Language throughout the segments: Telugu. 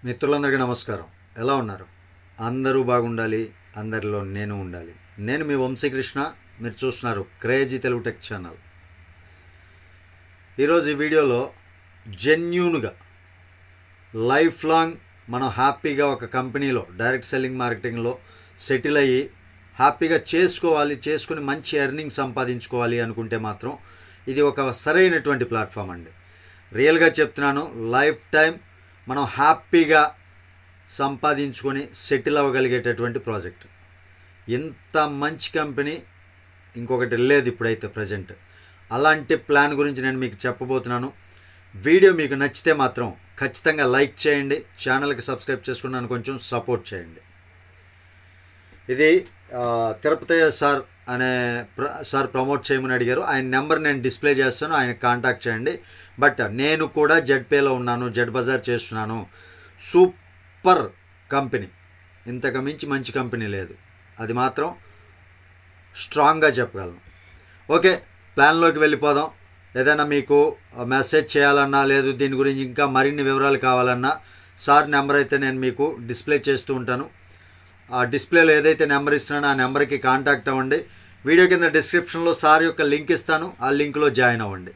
మిత్రులందరికీ నమస్కారం. ఎలా ఉన్నారు? అందరూ బాగుండాలి, అందరిలో నేను ఉండాలి. నేను మీ వంశీకృష్ణ. మీరు చూస్తున్నారు క్రేజీ తెలుగు టెక్ ఛానల్. ఈరోజు ఈ వీడియోలో జెన్యూన్గా లైఫ్ లాంగ్ మనం హ్యాపీగా ఒక కంపెనీలో డైరెక్ట్ సెల్లింగ్ మార్కెటింగ్లో సెటిల్ అయ్యి హ్యాపీగా చేసుకుని మంచి ఎర్నింగ్ సంపాదించుకోవాలి అనుకుంటే మాత్రం ఇది ఒక సరైనటువంటి ప్లాట్ఫామ్ అండి. రియల్గా చెప్తున్నాను, లైఫ్ టైం మనం హ్యాపీగా సంపాదించుకొని సెటిల్ అవ్వగలిగేటటువంటి ప్రాజెక్ట్. ఇంత మంచి కంపెనీ ఇంకొకటి లేదు ఇప్పుడైతే ప్రజెంట్. అలాంటి ప్లాన్ గురించి నేను మీకు చెప్పబోతున్నాను. వీడియో మీకు నచ్చితే మాత్రం ఖచ్చితంగా లైక్ చేయండి, ఛానల్కి సబ్స్క్రైబ్ చేసుకుని నన్ను కొంచెం సపోర్ట్ చేయండి. ఇది తిరుపతి సార్ అనే సార్ ప్రమోట్ చేయమని అడిగారు. ఆయన నెంబర్ నేను డిస్ప్లే చేస్తాను, ఆయన కాంటాక్ట్ చేయండి. బట్ నేను కూడా జెడ్పేలో ఉన్నాను, జెడ్ బజార్ చేస్తున్నాను. సూపర్ కంపెనీ, ఇంతకు మించి మంచి కంపెనీ లేదు, అది మాత్రం స్ట్రాంగ్గా చెప్పగలను. ఓకే, ప్లాన్లోకి వెళ్ళిపోదాం. ఏదైనా మీకు మెసేజ్ చేయాలన్నా, లేదు దీని గురించి ఇంకా మరిన్ని వివరాలు కావాలన్నా సార్ నెంబర్ అయితే నేను మీకు డిస్ప్లే చేస్తూ ఉంటాను. ఆ డిస్ప్లేలో ఏదైతే నెంబర్ ఇస్తున్నానో ఆ నెంబర్కి కాంటాక్ట్ అవ్వండి. వీడియో కింద డిస్క్రిప్షన్లో సార్ యొక్క లింక్ ఇస్తాను, ఆ లింక్లో జాయిన్ అవ్వండి.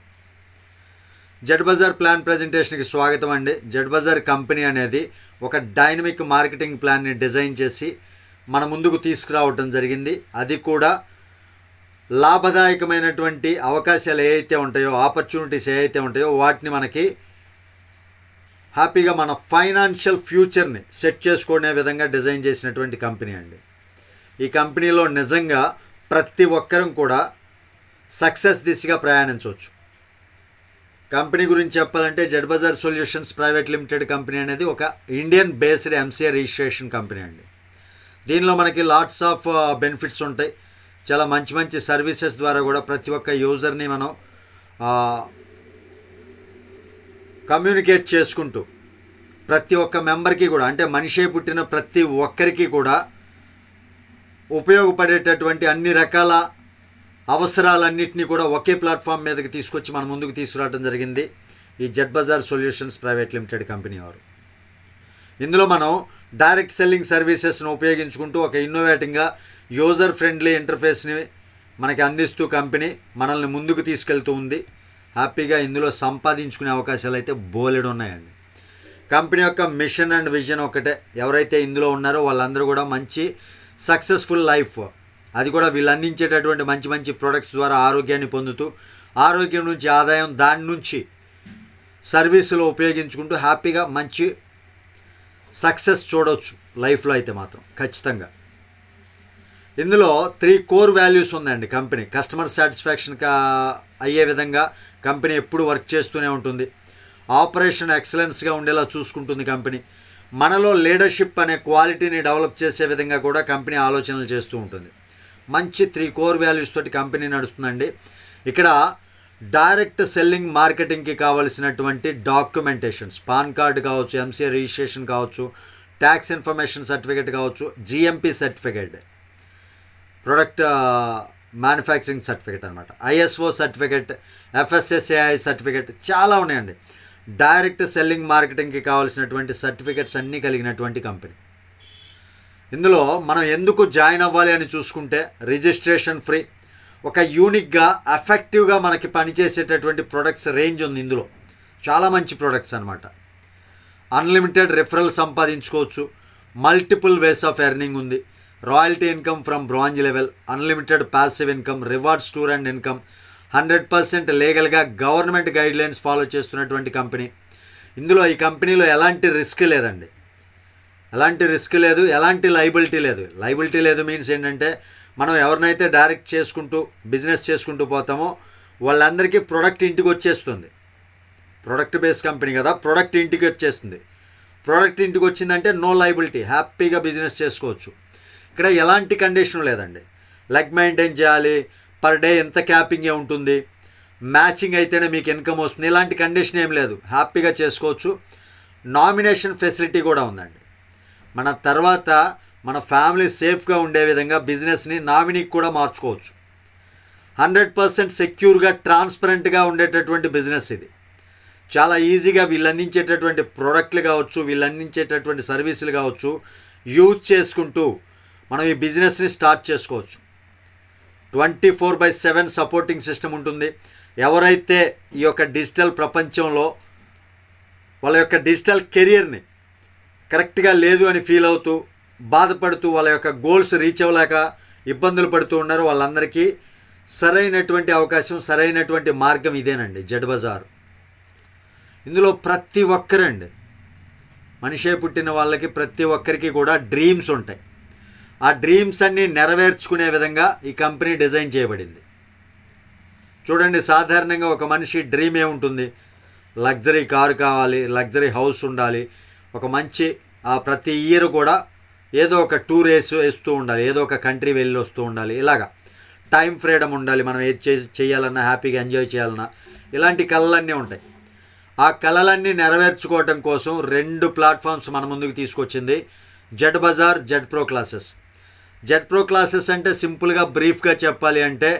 జెడ్ బజార్ ప్లాన్ ప్రజెంటేషన్కి స్వాగతం అండి. జెడ్ బజార్ కంపెనీ అనేది ఒక డైనమిక్ మార్కెటింగ్ ప్లాన్ని డిజైన్ చేసి మన ముందుకు తీసుకురావటం జరిగింది. అది కూడా లాభదాయకమైనటువంటి అవకాశాలు ఏవైతే ఉంటాయో, ఆపర్చునిటీస్ ఏవైతే ఉంటాయో వాటిని మనకి హ్యాపీగా మన ఫైనాన్షియల్ ఫ్యూచర్ని సెట్ చేసుకునే విధంగా డిజైన్ చేసినటువంటి కంపెనీ అండి. ఈ కంపెనీలో నిజంగా ప్రతి ఒక్కరం కూడా సక్సెస్ దిశగా ప్రయాణించవచ్చు. కంపెనీ గురించి చెప్పాలంటే Z bazaar solutions private limited company అనేది ఒక Indian based MCA registration company అండి. దీనిలో మనకి లాట్స్ ఆఫ్ బెనిఫిట్స్ ఉంటాయి. చాలా మంచి మంచి సర్వీసెస్ ద్వారా కూడా ప్రతి ఒక్క యూజర్ని మనం కమ్యూనికేట్ చేసుకుంటూ ప్రతి ఒక్క మెంబర్కి కూడా, అంటే మనిషే పుట్టిన ప్రతి ఒక్కరికి కూడా ఉపయోగపడేటటువంటి అన్ని రకాల అవసరాలన్నింటినీ కూడా ఒకే ప్లాట్ఫామ్ మీదకి తీసుకొచ్చి మన ముందుకు తీసుకురావడం జరిగింది ఈ Z bazaar solutions private limited company వారు. ఇందులో మనం డైరెక్ట్ సెల్లింగ్ సర్వీసెస్ను ఉపయోగించుకుంటూ ఒక ఇన్నోవేటివ్గా యూజర్ ఫ్రెండ్లీ ఇంటర్ఫేస్ని మనకి అందిస్తూ కంపెనీ మనల్ని ముందుకు తీసుకెళ్తూ ఉంది. హ్యాపీగా ఇందులో సంపాదించుకునే అవకాశాలు అయితే బోలెడు ఉన్నాయండి. కంపెనీ యొక్క మిషన్ అండ్ విజన్ ఒకటే, ఎవరైతే ఇందులో ఉన్నారో వాళ్ళందరూ కూడా మంచి సక్సెస్ఫుల్ లైఫ్, అది కూడా వీళ్ళు అందించేటటువంటి మంచి మంచి ప్రొడక్ట్స్ ద్వారా ఆరోగ్యాన్ని పొందుతూ, ఆరోగ్యం నుంచి ఆదాయం, దాని నుంచి సర్వీసులో ఉపయోగించుకుంటూ హ్యాపీగా మంచి సక్సెస్ చూడవచ్చు లైఫ్లో అయితే మాత్రం ఖచ్చితంగా. ఇందులో 3 కోర్ వాల్యూస్ ఉందండి కంపెనీ. కస్టమర్ సాటిస్ఫాక్షన్ అయ్యే విధంగా కంపెనీ ఎప్పుడు వర్క్ చేస్తూనే ఉంటుంది. ఆపరేషన్ ఎక్సలెన్స్గా ఉండేలా చూసుకుంటుంది కంపెనీ. మనలో లీడర్షిప్ అనే క్వాలిటీని డెవలప్ చేసే విధంగా కూడా కంపెనీ ఆలోచనలు చేస్తూ ఉంటుంది. మంచి 3 కోర్ వాల్యూస్ తోటి కంపెనీ నడుస్తుందండి. ఇక్కడ డైరెక్ట్ సెల్లింగ్ మార్కెటింగ్కి కావాల్సినటువంటి డాక్యుమెంటేషన్స్, పాన్ కార్డు కావచ్చు, ఎంసీఏ రిజిస్ట్రేషన్ కావచ్చు, ట్యాక్స్ ఇన్ఫర్మేషన్ సర్టిఫికేట్ కావచ్చు, GMP certificate, product manufacturing certificate అనమాట, ఐఎస్ఓ సర్టిఫికేట్, ఎఫ్ఎస్ఎస్ఏఐ సర్టిఫికేట్, చాలా ఉన్నాయండి. డైరెక్ట్ సెల్లింగ్ మార్కెటింగ్కి కావాల్సినటువంటి సర్టిఫికేట్స్ అన్నీ కలిగినటువంటి కంపెనీ. ఇందులో మనం ఎందుకు జాయిన్ అవ్వాలి అని చూసుకుంటే, రిజిస్ట్రేషన్ ఫ్రీ, ఒక యూనిక్గా ఎఫెక్టివ్గా మనకి పనిచేసేటటువంటి ప్రొడక్ట్స్ రేంజ్ ఉంది ఇందులో. చాలా మంచి ప్రొడక్ట్స్ అనమాట. అన్లిమిటెడ్ రిఫరల్ సంపాదించుకోవచ్చు. మల్టిపుల్ వేస్ ఆఫ్ ఎర్నింగ్ ఉంది. Royalty income from bronze level, unlimited passive income, rewards tour and income, 100% లీగల్గా గవర్నమెంట్ గైడ్లైన్స్ ఫాలో చేస్తున్నటువంటి కంపెనీ. ఇందులో ఈ కంపెనీలో ఎలాంటి రిస్క్ లేదండి, ఎలాంటి రిస్క్ లేదు, ఎలాంటి లైబిలిటీ లేదు. లైబిలిటీ లేదు మీన్స్ ఏంటంటే, మనం ఎవరినైతే డైరెక్ట్ చేసుకుంటూ బిజినెస్ చేసుకుంటూ పోతామో వాళ్ళందరికీ ప్రొడక్ట్ ఇంటికి వచ్చేస్తుంది. ప్రొడక్ట్ బేస్ కంపెనీ కదా, ప్రొడక్ట్ ఇంటికి వచ్చేస్తుంది. ప్రొడక్ట్ ఇంటికి వచ్చిందంటే నో లైబిలిటీ, హ్యాపీగా బిజినెస్ చేసుకోవచ్చు. ఇక్కడ ఎలాంటి కండిషన్ లేదండి. లెగ్ మెయింటైన్ చేయాలి, పర్ డే ఎంత క్యాపింగే ఉంటుంది, మ్యాచింగ్ అయితేనే మీకు ఇన్కమ్ వస్తుంది, ఇలాంటి కండిషన్ ఏం లేదు, హ్యాపీగా చేసుకోవచ్చు. నామినేషన్ ఫెసిలిటీ కూడా ఉందండి. మన తర్వాత మన ఫ్యామిలీ సేఫ్గా ఉండే విధంగా బిజినెస్ని నామినీకి కూడా మార్చుకోవచ్చు. 100% సెక్యూర్గా ట్రాన్స్పరెంట్గా ఉండేటటువంటి బిజినెస్ ఇది. చాలా ఈజీగా వీళ్ళు అందించేటటువంటి ప్రోడక్ట్లు కావచ్చు, వీళ్ళు అందించేటటువంటి సర్వీసులు కావచ్చు యూజ్ చేసుకుంటూ మనం ఈ బిజినెస్ని స్టార్ట్ చేసుకోవచ్చు. 24/7 సపోర్టింగ్ సిస్టమ్ ఉంటుంది. ఎవరైతే ఈ యొక్క డిజిటల్ ప్రపంచంలో వాళ్ళ యొక్క డిజిటల్ కెరియర్ని కరెక్ట్గా లేదు అని ఫీల్ అవుతూ బాధపడుతూ వాళ్ళ యొక్క గోల్స్ రీచ్ అవ్వలేక ఇబ్బందులు పడుతూ ఉన్నారో వాళ్ళందరికీ సరైనటువంటి అవకాశం, సరైనటువంటి మార్గం ఇదేనండి జెడ్ బజార్. ఇందులో ప్రతి ఒక్కరండి, మనిషే పుట్టిన వాళ్ళకి ప్రతి ఒక్కరికి కూడా డ్రీమ్స్ ఉంటాయి. ఆ డ్రీమ్స్ అన్నీ నెరవేర్చుకునే విధంగా ఈ కంపెనీ డిజైన్ చేయబడింది. చూడండి, సాధారణంగా ఒక మనిషి డ్రీమ్ ఏముంటుంది? లగ్జరీ కారు కావాలి, లగ్జరీ హౌస్ ఉండాలి, ఒక మంచి ప్రతి ఇయర్ కూడా ఏదో ఒక టూర్ వేస్తూ ఉండాలి, ఏదో ఒక కంట్రీ వెళ్ళి వస్తూ ఉండాలి, ఇలాగా టైం ఫ్రీడమ్ ఉండాలి, మనం ఏది చేయాలన్నా హ్యాపీగా ఎంజాయ్ చేయాలన్నా ఇలాంటి కళలన్నీ ఉంటాయి. ఆ కళలన్నీ నెరవేర్చుకోవటం కోసం 2 ప్లాట్ఫామ్స్ మన ముందుకు తీసుకొచ్చింది Z bazaar, Z pro classes. Z pro classes అంటే సింపుల్గా బ్రీఫ్గా చెప్పాలి అంటే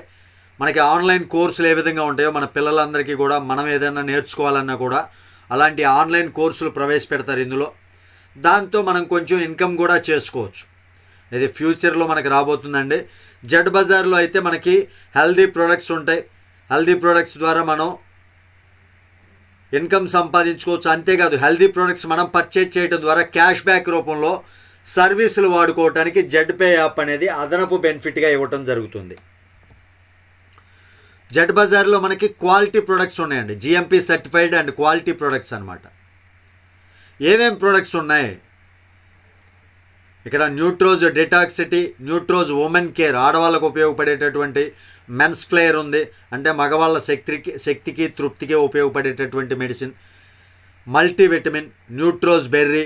మనకి ఆన్లైన్ కోర్సులు ఏ విధంగా ఉంటాయో మన పిల్లలందరికీ కూడా మనం ఏదైనా నేర్చుకోవాలన్నా కూడా అలాంటి ఆన్లైన్ కోర్సులు ప్రవేశపెడతారు ఇందులో. దాంతో మనం కొంచెం ఇన్కమ్ కూడా చేసుకోవచ్చు. ఇది ఫ్యూచర్లో మనకి రాబోతుందండి. జెడ్ బజార్లో అయితే మనకి హెల్దీ ప్రొడక్ట్స్ ఉంటాయి. హెల్దీ ప్రొడక్ట్స్ ద్వారా మనం ఇన్కమ్ సంపాదించుకోవచ్చు. అంతేకాదు హెల్దీ ప్రొడక్ట్స్ మనం పర్చేజ్ చేయడం ద్వారా క్యాష్ బ్యాక్ రూపంలో సర్వీసులు వాడుకోవడానికి జెడ్ పే యాప్ అనేది అదనపు బెనిఫిట్గా ఇవ్వటం జరుగుతుంది. జెడ్ బజార్లో మనకి క్వాలిటీ ప్రొడక్ట్స్ ఉన్నాయండి, GMP certified and quality products అనమాట. ఏమేం ప్రొడక్ట్స్ ఉన్నాయి ఇక్కడ? న్యూట్రోజ్ డెటాక్సిటీ, న్యూట్రోజ్ ఉమెన్ కేర్, ఆడవాళ్ళకు ఉపయోగపడేటటువంటి మెన్స్ ఫ్లేయర్ ఉంది, అంటే మగవాళ్ళ శక్తికి తృప్తికి ఉపయోగపడేటటువంటి మెడిసిన్. మల్టీవిటమిన్, న్యూట్రోజ్ బెర్రీ,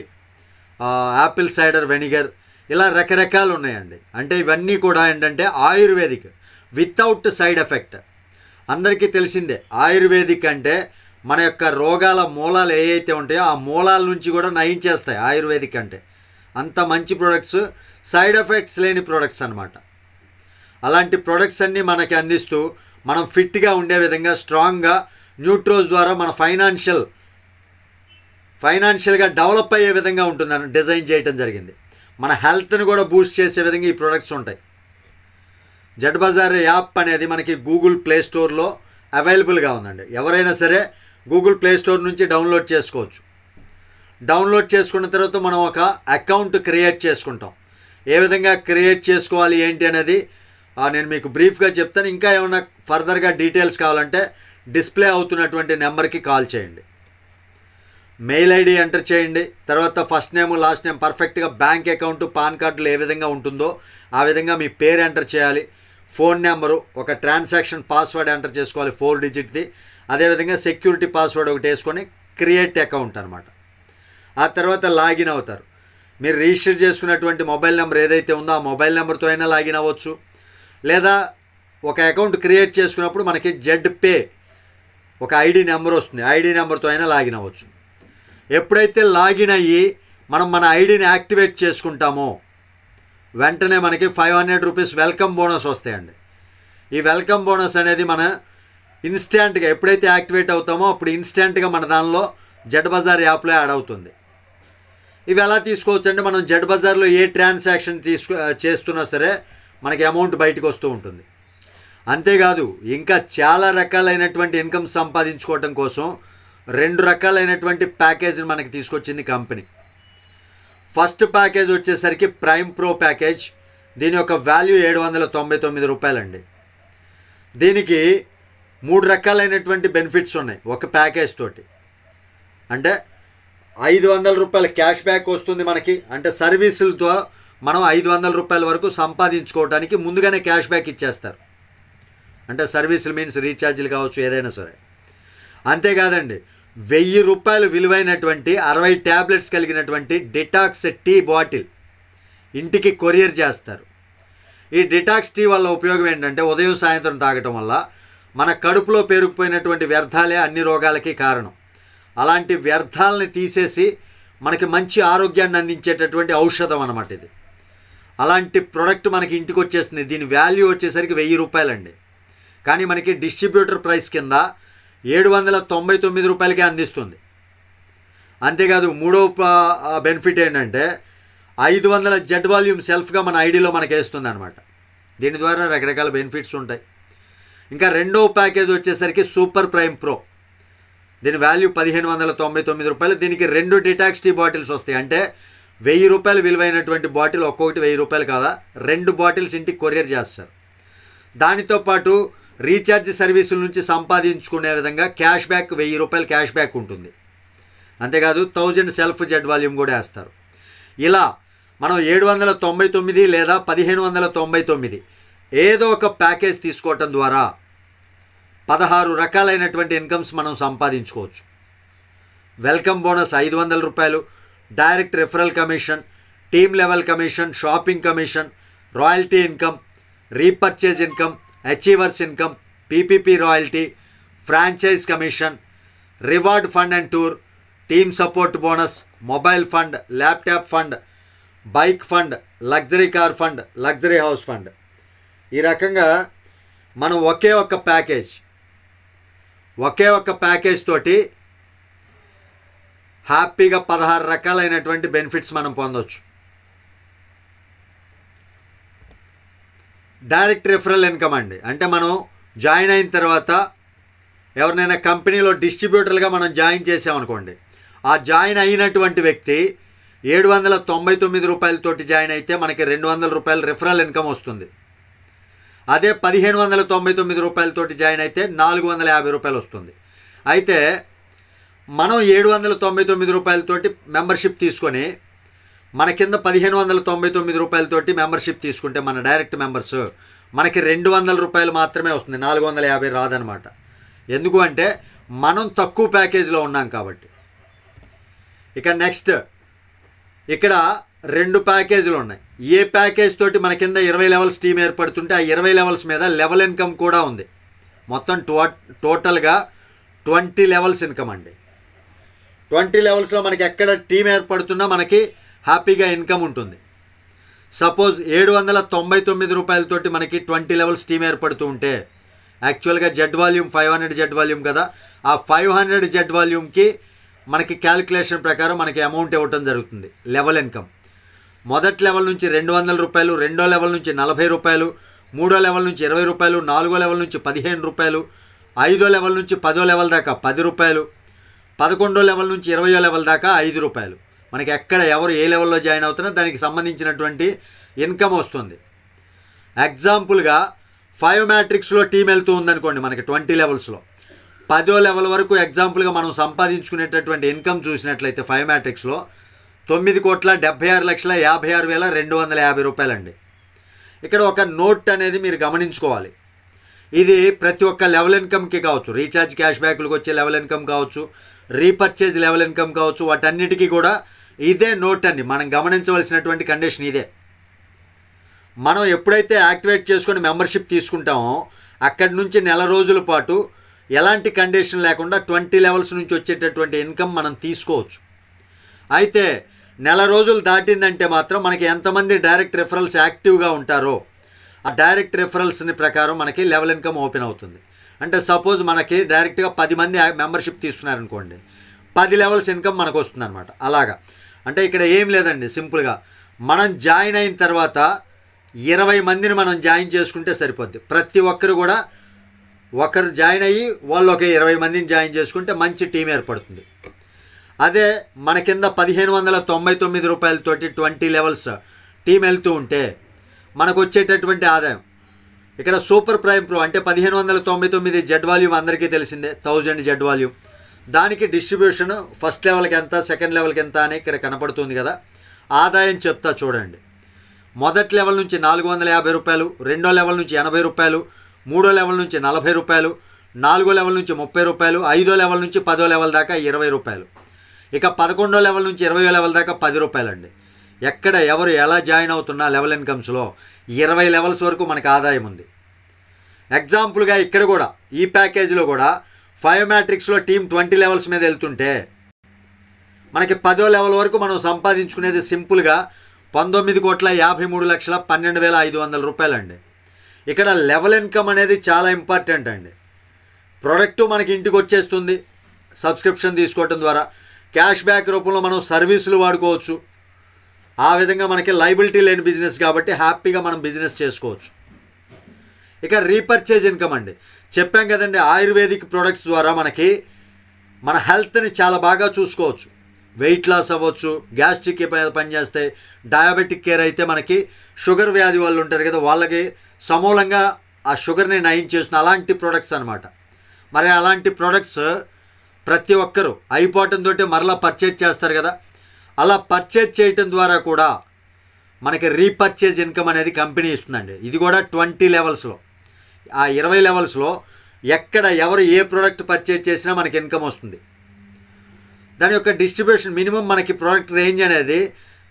యాపిల్ సైడర్ వెనిగర్, ఇలా రకరకాలు ఉన్నాయండి. అంటే ఇవన్నీ కూడా ఏంటంటే ఆయుర్వేదిక్, వితౌట్ సైడ్ ఎఫెక్ట్. అందరికీ తెలిసిందే ఆయుర్వేదిక్ అంటే మన యొక్క రోగాల మూలాలు ఏవైతే ఉంటాయో ఆ మూలాల నుంచి కూడా నయం చేస్తాయి ఆయుర్వేదిక్ అంటే. అంత మంచి ప్రొడక్ట్స్, సైడ్ ఎఫెక్ట్స్ లేని ప్రొడక్ట్స్ అనమాట. అలాంటి ప్రొడక్ట్స్ అన్నీ మనకి అందిస్తూ మనం ఫిట్గా ఉండే విధంగా, స్ట్రాంగ్గా న్యూట్రోజ్ ద్వారా మన ఫైనాన్షియల్గా డెవలప్ అయ్యే విధంగా ఉంటుందని డిజైన్ చేయడం జరిగింది. మన హెల్త్ని కూడా బూస్ట్ చేసే విధంగా ఈ ప్రొడక్ట్స్ ఉంటాయి. జెడ్ బజార్ యాప్ అనేది మనకి గూగుల్ ప్లే స్టోర్లో అవైలబుల్గా ఉందండి. ఎవరైనా సరే గూగుల్ ప్లే స్టోర్ నుంచి డౌన్లోడ్ చేసుకోవచ్చు. డౌన్లోడ్ చేసుకున్న తర్వాత మనం ఒక అకౌంట్ క్రియేట్ చేసుకుంటాం. ఏ విధంగా క్రియేట్ చేసుకోవాలి ఏంటి అనేది నేను మీకు బ్రీఫ్గా చెప్తాను. ఇంకా ఏమైనా ఫర్దర్గా డీటెయిల్స్ కావాలంటే డిస్ప్లే అవుతున్నటువంటి నెంబర్కి కాల్ చేయండి. మెయిల్ ఐడి ఎంటర్ చేయండి. తర్వాత ఫస్ట్ నేమ్, లాస్ట్ నేమ్ పర్ఫెక్ట్గా బ్యాంక్ అకౌంట్, పాన్ కార్డులో ఏ విధంగా ఉంటుందో ఆ విధంగా మీ పేరు ఎంటర్ చేయాలి. ఫోన్ నెంబరు, ఒక ట్రాన్సాక్షన్ పాస్వర్డ్ ఎంటర్ చేసుకోవాలి 4 డిజిట్ది. అదేవిధంగా సెక్యూరిటీ పాస్వర్డ్ ఒకటి వేసుకొని క్రియేట్ అకౌంట్ అనమాట. ఆ తర్వాత లాగిన్ అవుతారు. మీరు రిజిస్టర్ చేసుకున్నటువంటి మొబైల్ నెంబర్ ఏదైతే ఉందో ఆ మొబైల్ నెంబర్తో అయినా లాగిన్ అవ్వచ్చు. లేదా ఒక అకౌంట్ క్రియేట్ చేసుకున్నప్పుడు మనకి జెడ్ పే ఒక ఐడి నెంబర్ వస్తుంది, ఐడి నెంబర్తో అయినా లాగిన్ అవ్వచ్చు. ఎప్పుడైతే లాగిన్ అయ్యి మనం మన ఐడిని యాక్టివేట్ చేసుకుంటామో వెంటనే మనకి 500 రూపీస్ వెల్కమ్ బోనస్ వస్తాయండి. ఈ వెల్కమ్ బోనస్ అనేది మన ఇన్స్టెంట్గా ఎప్పుడైతే యాక్టివేట్ అవుతామో అప్పుడు ఇన్స్టెంట్గా మన దానిలో జెడ్ బజార్ యాప్లో యాడ్ అవుతుంది. ఇవి ఎలా తీసుకోవచ్చు అంటే మనం జెడ్ బజార్లో ఏ ట్రాన్సాక్షన్ చేస్తున్నా సరే మనకి అమౌంట్ బయటకు వస్తూ ఉంటుంది. అంతేకాదు ఇంకా చాలా రకాలైనటువంటి ఇన్కమ్ సంపాదించుకోవటం కోసం 2 రకాలైనటువంటి ప్యాకేజీని మనకి తీసుకొచ్చింది కంపెనీ. ఫస్ట్ ప్యాకేజ్ వచ్చేసరికి ప్రైమ్ ప్రో ప్యాకేజ్. దీని యొక్క వాల్యూ 799 రూపాయలండి. దీనికి 3 రకాలైనటువంటి బెనిఫిట్స్ ఉన్నాయి ఒక ప్యాకేజ్ తోటి. అంటే 500 రూపాయల క్యాష్ బ్యాక్ వస్తుంది మనకి. అంటే సర్వీసులతో మనం 500 రూపాయల వరకు సంపాదించుకోవడానికి ముందుగానే క్యాష్ బ్యాక్ ఇచ్చేస్తారు. అంటే సర్వీసులు మీన్స్ రీఛార్జీలు కావచ్చు, ఏదైనా సరే. అంతేకాదండి 1000 రూపాయలు విలువైనటువంటి 60 ట్యాబ్లెట్స్ కలిగినటువంటి డిటాక్స్ టీ బాటిల్ ఇంటికి కొరియర్ చేస్తారు. ఈ డిటాక్స్ టీ వల్ల ఉపయోగం ఏంటంటే ఉదయం సాయంత్రం తాగటం వల్ల మన కడుపులో పేరుకుపోయినటువంటి వ్యర్థాలే అన్ని రోగాలకి కారణం. అలాంటి వ్యర్థాలని తీసేసి మనకి మంచి ఆరోగ్యాన్ని అందించేటటువంటి ఔషధం అన్నమాట ఇది. అలాంటి ప్రోడక్ట్ మనకి ఇంటికి వచ్చేస్తుంది. దీని వాల్యూ వచ్చేసరికి 1000 రూపాయలండి. కానీ మనకి డిస్ట్రిబ్యూటర్ ప్రైస్ కింద రూపాయలకే అందిస్తుంది. అంతేకాదు మూడవ బెనిఫిట్ ఏంటంటే 500 జెడ్ వాల్యూమ్ సెల్ఫ్గా మన ఐడిలో మనకి వేస్తుంది అనమాట. దీని ద్వారా రకరకాల బెనిఫిట్స్ ఉంటాయి. ఇంకా రెండవ ప్యాకేజ్ వచ్చేసరికి సూపర్ ప్రైమ్ ప్రో. దీని వాల్యూ 1599 రూపాయలు. దీనికి 2 డిటాక్స్ టీ బాటిల్స్ వస్తాయి. అంటే 1000 రూపాయలు విలువైనటువంటి బాటిల్ ఒక్కొక్కటి 1000 రూపాయలు కాదా, 2 బాటిల్స్ ఇంటికి కొరియర్ చేస్తారు. దానితో పాటు రీఛార్జ్ సర్వీసుల నుంచి సంపాదించుకునే విధంగా క్యాష్ బ్యాక్ 1000 రూపాయలు క్యాష్ బ్యాక్ ఉంటుంది. అంతేకాదు 1000 సెల్ఫ్ జెడ్ వాల్యూమ్ కూడా వేస్తారు. ఇలా మనం 799 లేదా 1599 ఏదో ఒక ప్యాకేజ్ తీసుకోవటం ద్వారా 16 రకాలైనటువంటి ఇన్కమ్స్ మనం సంపాదించుకోవచ్చు. వెల్కమ్ బోనస్ 500 రూపాయలు, direct referral commission, team level commission, shopping commission, royalty income, repurchase income, achievers income, PPP royalty, franchise commission, reward fund and tour, team support bonus, mobile fund, laptop fund, bike fund, luxury car fund, luxury house fund. ఈ రకంగా మనం ఒకే ఒక్క ప్యాకేజ్ తోటి హ్యాపీగా 16 రకాలైనటువంటి బెనిఫిట్స్ మనం పొందవచ్చు. డైరెక్ట్ రెఫరల్ ఇన్కమ్ అండి. అంటే మనం జాయిన్ అయిన తర్వాత ఎవరినైనా కంపెనీలో డిస్ట్రిబ్యూటర్లుగా మనం జాయిన్ చేసామనుకోండి, ఆ జాయిన్ అయినటువంటి వ్యక్తి 799 రూపాయలతోటి జాయిన్ అయితే మనకి 200 రూపాయలు రెఫరల్ ఇన్కమ్ వస్తుంది. అదే 1599 రూపాయలతోటి జాయిన్ అయితే 450 రూపాయలు వస్తుంది. అయితే మనం 799 రూపాయలతోటి మెంబర్షిప్ తీసుకొని మన కింద 1599 రూపాయలతోటి మెంబర్షిప్ తీసుకుంటే మన డైరెక్ట్ మెంబర్స్ మనకి 200 రూపాయలు మాత్రమే వస్తుంది, 450 రాదనమాట. ఎందుకు అంటే మనం తక్కువ ప్యాకేజీలో ఉన్నాం కాబట్టి. ఇక నెక్స్ట్ ఇక్కడ 2 ప్యాకేజీలు ఉన్నాయి. ఏ ప్యాకేజ్ తోటి మన కింద 20 లెవెల్స్ టీమ్ ఏర్పడుతుంటే ఆ 20 లెవెల్స్ మీద లెవెల్ ఇన్కమ్ కూడా ఉంది. మొత్తం టోటల్గా 20 లెవెల్స్ ఇన్కమ్ అండి. 20 లెవెల్స్లో మనకి ఎక్కడ టీం ఏర్పడుతున్నా మనకి హ్యాపీగా ఇన్కమ్ ఉంటుంది. సపోజ్ 799 రూపాయలతోటి మనకి 20 లెవెల్స్ టీం ఏర్పడుతూ ఉంటే యాక్చువల్గా జెడ్ వాల్యూమ్ 500 జెడ్ వాల్యూమ్ కదా, ఆ 500 జెడ్ వాల్యూమ్కి మనకి క్యాలిక్యులేషన్ ప్రకారం మనకి అమౌంట్ ఇవ్వటం జరుగుతుంది. లెవెల్ ఇన్కమ్ మొదటి లెవెల్ నుంచి 200 రూపాయలు, రెండో లెవెల్ నుంచి 40 రూపాయలు, మూడో లెవెల్ నుంచి 20 రూపాయలు, నాలుగో లెవెల్ నుంచి 15 రూపాయలు, 5ో లెవెల్ నుంచి 10ో లెవెల్ దాకా 10 రూపాయలు, 11ో లెవెల్ నుంచి 20ో లెవెల్ దాకా 5 రూపాయలు. మనకి ఎక్కడ ఎవరు ఏ లెవెల్లో జాయిన్ అవుతున్నా దానికి సంబంధించినటువంటి ఇన్కమ్ వస్తుంది. ఎగ్జాంపుల్గా 5 మ్యాట్రిక్స్లో టీం వెళ్తూ ఉందనుకోండి, మనకి 20 లెవెల్స్లో 10ో లెవెల్ వరకు ఎగ్జాంపుల్గా మనం సంపాదించుకునేటటువంటి ఇన్కమ్ చూసినట్లయితే 5 మ్యాట్రిక్స్లో 9,56,56,250 రూపాయలండి. ఇక్కడ ఒక నోట్ అనేది మీరు గమనించుకోవాలి. ఇది ప్రతి ఒక్క లెవెల్ ఇన్కమ్కి కావచ్చు, రీఛార్జ్ క్యాష్ బ్యాక్లకు వచ్చే లెవెల్ ఇన్కమ్ కావచ్చు, రీపర్చేజ్ లెవెల్ ఇన్కమ్ కావచ్చు, వాటన్నిటికీ కూడా ఇదే నోట్ అండి. మనం గమనించవలసినటువంటి కండిషన్ ఇదే. మనం ఎప్పుడైతే యాక్టివేట్ చేసుకొని మెంబర్షిప్ తీసుకుంటామో అక్కడి నుంచి నెల రోజుల పాటు ఎలాంటి కండిషన్ లేకుండా 20 లెవెల్స్ నుంచి వచ్చేటటువంటి ఇన్కమ్ మనం తీసుకోవచ్చు. అయితే నెల రోజులు దాటిందంటే మాత్రం మనకి ఎంతమంది డైరెక్ట్ రెఫరల్స్ యాక్టివ్గా ఉంటారో ఆ డైరెక్ట్ రెఫరల్స్ని ప్రకారం మనకి లెవెల్ ఇన్కమ్ ఓపెన్ అవుతుంది. అంటే సపోజ్ మనకి డైరెక్ట్గా 10 మంది మెంబర్షిప్ తీసుకున్నారనుకోండి, 10 లెవెల్స్ ఇన్కమ్ మనకు వస్తుంది అనమాట. అలాగా అంటే ఇక్కడ ఏం లేదండి, సింపుల్గా మనం జాయిన్ అయిన తర్వాత 20 మందిని మనం జాయిన్ చేసుకుంటే సరిపోద్ది. ప్రతి ఒక్కరు కూడా ఒకరు జాయిన్ అయ్యి వాళ్ళు ఒక 20 మందిని జాయిన్ చేసుకుంటే మంచి టీం ఏర్పడుతుంది. అదే మన కింద 1599 రూపాయలతోటి 20 లెవెల్స్ టీం వెళ్తూ ఉంటే మనకు వచ్చేటటువంటి ఆదాయం ఇక్కడ సూపర్ ప్రైమ్ ప్రో అంటే 1599 జెడ్ వాల్యూమ్ అందరికీ తెలిసిందే, 1000 జెడ్ వాల్యూమ్. దానికి డిస్ట్రిబ్యూషన్ ఫస్ట్ లెవెల్కి ఎంత, సెకండ్ లెవెల్కి ఎంత అని ఇక్కడ కనపడుతుంది కదా. ఆదాయం చెప్తా చూడండి. మొదటి లెవెల్ నుంచి 450 రూపాయలు, రెండో లెవెల్ నుంచి 80 రూపాయలు, మూడో లెవెల్ నుంచి 40 రూపాయలు, నాలుగో లెవెల్ నుంచి 30 రూపాయలు, 5ో లెవెల్ నుంచి 10ో లెవెల్ దాకా 20 రూపాయలు, ఇక 11ో లెవెల్ నుంచి 20ో లెవెల్ దాకా 10 రూపాయలు అండి. ఎక్కడ ఎవరు ఎలా జాయిన్ అవుతున్నా లెవెల్ ఇన్కమ్స్లో 20 లెవెల్స్ వరకు మనకు ఆదాయం ఉంది. ఎగ్జాంపుల్గా ఇక్కడ కూడా ఈ ప్యాకేజీలో కూడా 5 మ్యాట్రిక్స్లో టీం 20 లెవెల్స్ మీద వెళ్తుంటే మనకి 10ో లెవెల్ వరకు మనం సంపాదించుకునేది సింపుల్గా 19,53,12,500 రూపాయలండి. ఇక్కడ లెవెల్ ఇన్కమ్ అనేది చాలా ఇంపార్టెంట్ అండి. ప్రోడక్టు మనకి ఇంటికి వచ్చేస్తుంది సబ్స్క్రిప్షన్ తీసుకోవటం ద్వారా. క్యాష్ బ్యాక్ రూపంలో మనం సర్వీసులు వాడుకోవచ్చు. ఆ విధంగా మనకి లయబిలిటీ లేని బిజినెస్ కాబట్టి హ్యాపీగా మనం బిజినెస్ చేసుకోవచ్చు. ఇక రీపర్చేజ్ ఇన్కమ్ అండి. చెప్పాం కదండి, ఆయుర్వేదిక్ ప్రోడక్ట్స్ ద్వారా మనకి మన హెల్త్ని చాలా బాగా చూసుకోవచ్చు. వెయిట్ లాస్ అవ్వచ్చు, గ్యాస్ట్రిక్ పనిచేస్తాయి. డయాబెటిక్ కేర్ అయితే మనకి షుగర్ వ్యాధి వాళ్ళు ఉంటారు కదా, వాళ్ళకి సమూలంగా ఆ షుగర్ని నయం చేస్తుంది. అలాంటి ప్రోడక్ట్స్ అనమాట. మరి అలాంటి ప్రోడక్ట్స్ ప్రతి ఒక్కరూ అయిపోవటంతో మరలా పర్చేజ్ చేస్తారు కదా. అలా పర్చేజ్ చేయటం ద్వారా కూడా మనకి రీపర్చేజ్ ఇన్కమ్ అనేది కంపెనీ ఇస్తుందండి. ఇది కూడా 20 లెవెల్స్లో, ఆ 20 లెవెల్స్లో ఎక్కడ ఎవరు ఏ ప్రోడక్ట్ పర్చేజ్ చేసినా మనకి ఇన్కమ్ వస్తుంది. దాని యొక్క డిస్ట్రిబ్యూషన్ మినిమం మనకి ప్రోడక్ట్ రేంజ్ అనేది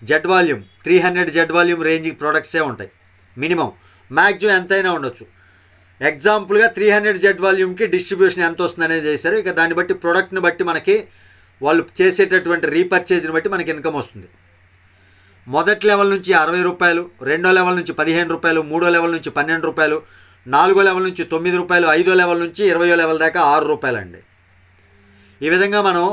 Z volume 300 Z volume range ప్రోడక్ట్సే ఉంటాయి మినిమం. మ్యాక్సిమం ఎంతైనా ఉండొచ్చు. ఎగ్జాంపుల్గా 300 జెడ్ వాల్యూమ్కి డిస్ట్రిబ్యూషన్ ఎంత వస్తుంది అనేది చేశారు. ఇక దాన్ని బట్టి ప్రోడక్ట్ని బట్టి మనకి వాళ్ళు చేసేటటువంటి రీపర్చేజ్ని బట్టి మనకి ఇన్కమ్ వస్తుంది. మొదటి లెవెల్ నుంచి 60 రూపాయలు, రెండో లెవెల్ నుంచి 15 రూపాయలు, మూడో లెవెల్ నుంచి 12 రూపాయలు, నాలుగో లెవెల్ నుంచి 9 రూపాయలు, ఐదో లెవెల్ నుంచి 20వ లెవెల్ దాకా 6 రూపాయలు అండి. ఈ విధంగా మనం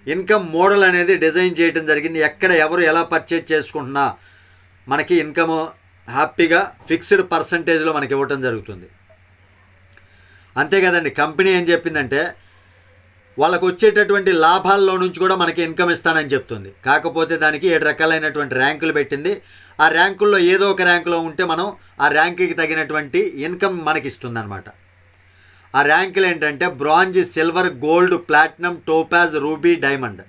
ఇన్కమ్ మోడల్ అనేది డిజైన్ చేయడం జరిగింది. ఎక్కడ ఎవరు ఎలా పర్చేజ్ చేసుకుంటున్నా మనకి ఇన్కమ్ హ్యాపీగా ఫిక్స్డ్ పర్సంటేజ్లో మనకి ఇవ్వటం జరుగుతుంది. అంతే కదండి, కంపెనీ ఏం చెప్పిందంటే వాళ్ళకు వచ్చేటటువంటి లాభాల్లో నుంచి కూడా మనకి ఇన్కమ్ ఇస్తానని చెప్తుంది. కాకపోతే దానికి 7 రకాలైనటువంటి ర్యాంకులు పెట్టింది. ఆ ర్యాంకుల్లో ఏదో ఒక ర్యాంకులో ఉంటే మనం ఆ ర్యాంకుకి తగినటువంటి ఇన్కమ్ మనకి ఇస్తుంది అనమాట. ఆ ర్యాంకులు ఏంటంటే bronze, silver, gold, platinum, Topaz, ruby, diamond.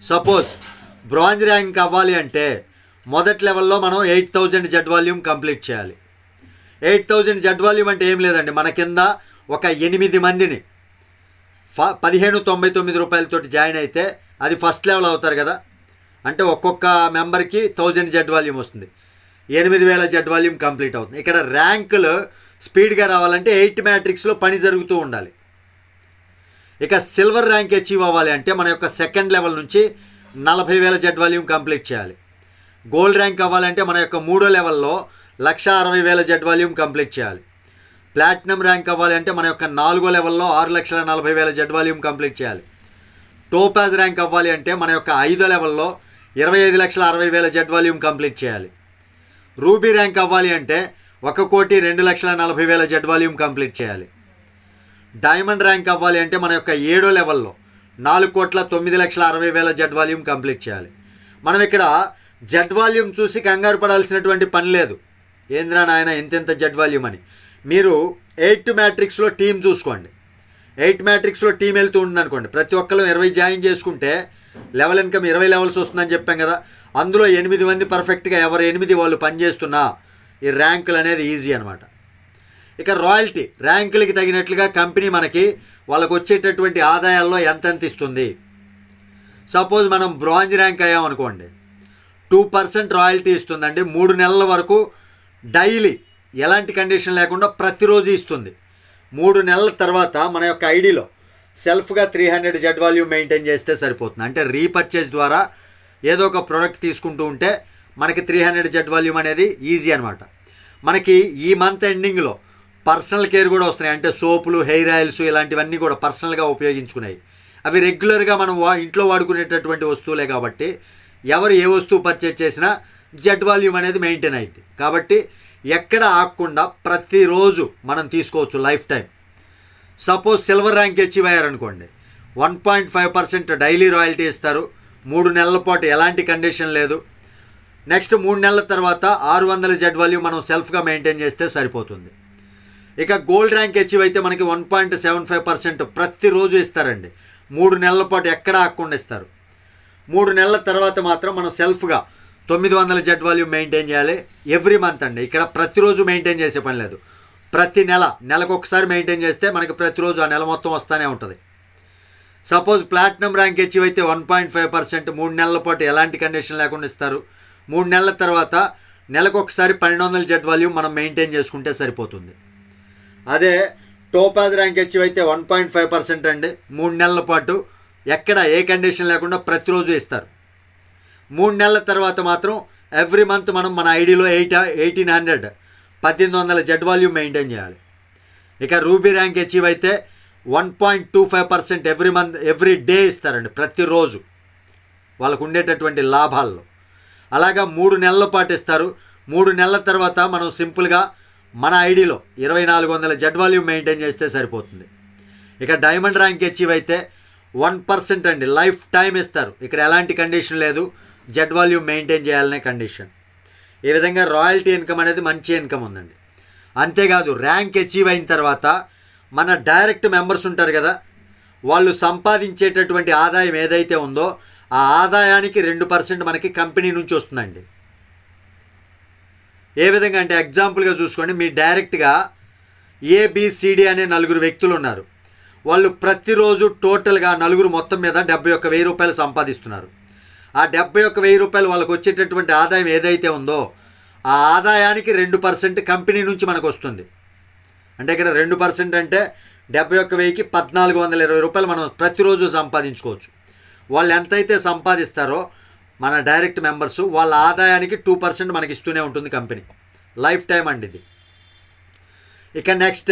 Suppose bronze rank అవ్వాలి అంటే మొదటి లెవెల్లో మనం 8000 జెడ్ వాల్యూమ్ కంప్లీట్ చేయాలి. 8000 జెడ్ వాల్యూమ్ అంటే ఏం లేదండి, మన కింద ఒక 8 మందిని 1599 రూపాయలతోటి జాయిన్ అయితే అది ఫస్ట్ లెవెల్ అవుతారు కదా. అంటే ఒక్కొక్క మెంబర్కి 1000 జెడ్ వాల్యూమ్ వస్తుంది. 8000 జెడ్ వాల్యూమ్ కంప్లీట్ అవుతుంది. ఇక్కడ ర్యాంకులు స్పీడ్గా రావాలంటే 8 మ్యాట్రిక్స్లో పని జరుగుతూ ఉండాలి. ఇక సిల్వర్ ర్యాంక్ అచీవ్ అవ్వాలి అంటే మన యొక్క సెకండ్ లెవెల్ నుంచి 40,000 జెడ్ వాల్యూమ్ కంప్లీట్ చేయాలి. గోల్డ్ ర్యాంక్ అవ్వాలంటే మన యొక్క మూడో లెవెల్లో 1,60,000 జెడ్ వాల్యూమ్ కంప్లీట్ చేయాలి. ప్లాటినం ర్యాంక్ అవ్వాలి అంటే మన యొక్క 4వ లెవెల్లో 6,40,000 జెడ్ వాల్యూమ్ కంప్లీట్ చేయాలి. టోపాజ్ ర్యాంక్ అవ్వాలి అంటే మన యొక్క 5వ లెవెల్లో 25,60,000 జెడ్ వాల్యూమ్ కంప్లీట్ చేయాలి. రూబీ ర్యాంక్ అవ్వాలి అంటే 1,02,40,000 జెడ్ వాల్యూమ్ కంప్లీట్ చేయాలి. డైమండ్ ర్యాంక్ అవ్వాలి అంటే మన యొక్క 7వ లెవెల్లో 4,09,60,000 జెడ్ వాల్యూమ్ కంప్లీట్ చేయాలి. మనం ఇక్కడ జెడ్ వాల్యూమ్ చూసి కంగారు పడాల్సినటువంటి పని లేదు. ఏంద్రా నాయన ఇంత జెడ్ వాల్యూమ్ అని. మీరు 8 మ్యాట్రిక్స్లో టీం చూసుకోండి. 8 మ్యాట్రిక్స్లో టీం వెళ్తూ ఉందనుకోండి, ప్రతి ఒక్కరు 20 జాయిన్ చేసుకుంటే లెవెల్ ఇన్కమ్ 20 లెవెల్స్ వస్తుందని చెప్పాం కదా. అందులో 8 మంది పర్ఫెక్ట్గా ఎవరు 8 వాళ్ళు పనిచేస్తున్నా ఈ ర్యాంకులు అనేది ఈజీ అనమాట. ఇక రాయల్టీ ర్యాంకులకి తగినట్లుగా కంపెనీ మనకి వాళ్ళకు వచ్చేటటువంటి ఆదాయాల్లో ఎంతెంత ఇస్తుంది. సపోజ్ మనం బ్రాంజ్ ర్యాంక్ అయ్యామనుకోండి, 2% రాయల్టీ ఇస్తుందండి. 3 నెలల వరకు డైలీ ఎలాంటి కండిషన్ లేకుండా ప్రతిరోజు ఇస్తుంది. 3 నెలల తర్వాత మన యొక్క ఐడిలో సెల్ఫ్గా 300 జెడ్ వాల్యూమ్ మెయింటైన్ చేస్తే సరిపోతుంది. అంటే రీపర్చేజ్ ద్వారా ఏదో ఒక ప్రోడక్ట్ తీసుకుంటూ ఉంటే మనకి 300 జెడ్ వాల్యూమ్ అనేది ఈజీ అనమాట. మనకి ఈ మంత్ ఎండింగ్లో పర్సనల్ కేర్ కూడా వస్తున్నాయి. అంటే సోపులు, హెయిర్ ఆయిల్స్ ఇలాంటివన్నీ కూడా పర్సనల్గా ఉపయోగించుకున్నాయి. అవి రెగ్యులర్గా మనం ఇంట్లో వాడుకునేటటువంటి వస్తువులే కాబట్టి ఎవరు ఏ వస్తువు పర్చేజ్ చేసినా జెడ్ వాల్యూమ్ అనేది మెయింటైన్ అయింది. కాబట్టి ఎక్కడ ఆగకుండా ప్రతిరోజు మనం తీసుకోవచ్చు life time. Suppose silver rank achieve అయ్యారనుకోండి, 1.5% డైలీ రాయల్టీ ఇస్తారు. 3 నెలల పాటు ఎలాంటి కండిషన్ లేదు. నెక్స్ట్ 3 నెలల తర్వాత 600 జెడ్ వాల్యూమ్ మనం సెల్ఫ్గా మెయింటైన్ చేస్తే సరిపోతుంది. ఇక గోల్డ్ ర్యాంక్ అచీవ్ అయితే మనకి 1.75% ప్రతిరోజు ఇస్తారండి. 3 నెలల పాటు ఎక్కడ ఆగకుండా ఇస్తారు. 3 నెలల తర్వాత మాత్రం మనం సెల్ఫ్గా 900 జెడ్ వాల్యూమ్ మెయింటైన్ చేయాలి ఎవ్రీ మంత్ అండి. ఇక్కడ ప్రతిరోజు మెయింటైన్ చేసే పని లేదు. ప్రతి నెలకు ఒకసారి మెయింటైన్ చేస్తే మనకి ప్రతిరోజు ఆ నెల మొత్తం వస్తూనే ఉంటుంది. సపోజ్ ప్లాటినం ర్యాంక్ అచీవ్ అయితే 1.5% 3 నెలల పాటు ఎలాంటి కండిషన్ లేకుండా ఇస్తారు. 3 నెలల తర్వాత నెలకు ఒకసారి 1200 జెడ్ వాల్యూమ్ మనం మెయింటైన్ చేసుకుంటే సరిపోతుంది. అదే టోపాజ్ ర్యాంక్ అచీవ్ అయితే 1.5% అండి. 3 నెలల పాటు ఎక్కడ ఏ కండిషన్ లేకుండా ప్రతిరోజు ఇస్తారు. 3 నెలల తర్వాత మాత్రం ఎవ్రీ మంత్ మనం మన ఐడిలో 1800 జెడ్ వాల్యూమ్ మెయింటైన్ చేయాలి. ఇక రూబీ ర్యాంక్ అచీవ్ అయితే 1.25% ఎవ్రీ డే ఇస్తారండి, ప్రతిరోజు వాళ్ళకు ఉండేటటువంటి లాభాల్లో. అలాగా 3 నెలల పాటు ఇస్తారు. 3 నెలల తర్వాత మనం సింపుల్గా మన ఐడిలో 2400 జెడ్ వాల్యూమ్ మెయింటైన్ చేస్తే సరిపోతుంది. ఇక డైమండ్ ర్యాంక్ అచీవ్ అయితే 1% అండి, లైఫ్ టైం ఇస్తారు. ఇక్కడ ఎలాంటి కండిషన్ లేదు, జెడ్ వాల్యూమ్ మెయింటైన్ చేయాలనే కండిషన్. ఈ విధంగా రాయల్టీ ఇన్కమ్ అనేది మంచి ఇన్కమ్ ఉందండి. అంతేకాదు ర్యాంక్ అచీవ్ అయిన తర్వాత మన డైరెక్ట్ మెంబర్స్ ఉంటారు కదా, వాళ్ళు సంపాదించేటటువంటి ఆదాయం ఏదైతే ఉందో ఆ ఆదాయానికి 2% మనకి కంపెనీ నుంచి వస్తుందండి. ఏ విధంగా అంటే ఎగ్జాంపుల్గా చూసుకోండి, మీ డైరెక్ట్గా ఏబిసిడి అనే 4 వ్యక్తులు ఉన్నారు. వాళ్ళు ప్రతిరోజు టోటల్గా 4 మొత్తం మీద 71,000 రూపాయలు సంపాదిస్తున్నారు. ఆ 71,000 రూపాయలు వాళ్ళకు వచ్చేటటువంటి ఆదాయం ఏదైతే ఉందో ఆ ఆదాయానికి 2% కంపెనీ నుంచి మనకు వస్తుంది. అంటే ఇక్కడ 2% అంటే 71,000కి 1,420 రూపాయలు మనం ప్రతిరోజు సంపాదించుకోవచ్చు. వాళ్ళు ఎంతైతే సంపాదిస్తారో మన డైరెక్ట్ మెంబర్స్, వాళ్ళ ఆదాయానికి 2% మనకి ఇస్తూనే ఉంటుంది కంపెనీ. లైఫ్ టైం అండి ఇది. ఇక నెక్స్ట్,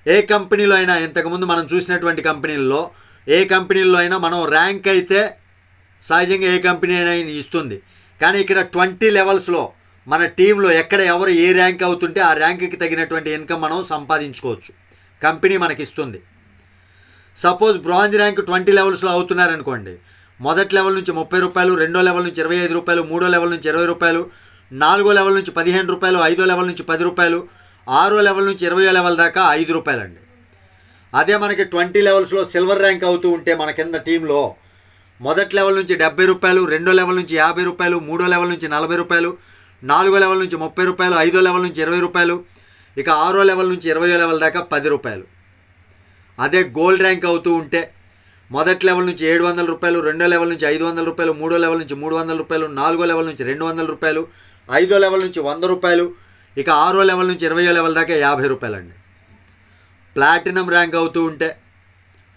ఏ కంపెనీలో అయినా ఇంతకుముందు మనం చూసినటువంటి కంపెనీల్లో ఏ కంపెనీల్లో అయినా మనం ర్యాంక్ అయితే సహజంగా ఏ కంపెనీ అయినా ఇస్తుంది. కానీ ఇక్కడ 20 లెవెల్స్లో మన టీంలో ఎక్కడ ఎవరు ఏ ర్యాంక్ అవుతుంటే ఆ ర్యాంక్కి తగినటువంటి ఇన్కమ్ మనం సంపాదించుకోవచ్చు, కంపెనీ మనకి ఇస్తుంది. సపోజ్ బ్రాంజ్ ర్యాంక్ 20 లెవెల్స్లో అవుతున్నారనుకోండి, మొదటి లెవెల్ నుంచి 30 రూపాయలు, రెండో లెవెల్ నుంచి 25 రూపాయలు, మూడో లెవెల్ నుంచి 20 రూపాయలు, నాలుగో లెవెల్ నుంచి 15 రూపాయలు, ఐదో లెవెల్ నుంచి 10 రూపాయలు, ఆరో లెవెల్ నుంచి 20వ లెవెల్ దాకా 5 రూపాయలండి. అదే మనకి 20 లెవెల్స్లో సిల్వర్ ర్యాంక్ అవుతూ ఉంటే మన కింద టీంలో మొదటి లెవెల్ నుంచి 70 రూపాయలు, రెండో లెవెల్ నుంచి 50 రూపాయలు, మూడో లెవెల్ నుంచి 40 రూపాయలు, నాలుగో లెవెల్ నుంచి 30 రూపాయలు, ఐదో లెవెల్ నుంచి 20 రూపాయలు, ఇక ఆరో లెవెల్ నుంచి 20వ లెవెల్ దాకా 10 రూపాయలు. అదే గోల్డ్ ర్యాంక్ అవుతూ ఉంటే మొదటి లెవెల్ నుంచి 700 రూపాయలు, రెండో లెవెల్ నుంచి 500 రూపాయలు, మూడో లెవెల్ నుంచి 300 రూపాయలు, నాలుగో లెవెల్ నుంచి 200 రూపాయలు, ఐదో లెవెల్ నుంచి 100 రూపాయలు, ఇక ఆరో లెవెల్ నుంచి 20వ లెవెల్ దాకా 50 రూపాయలండి. ప్లాటినం ర్యాంక్ అవుతూ ఉంటే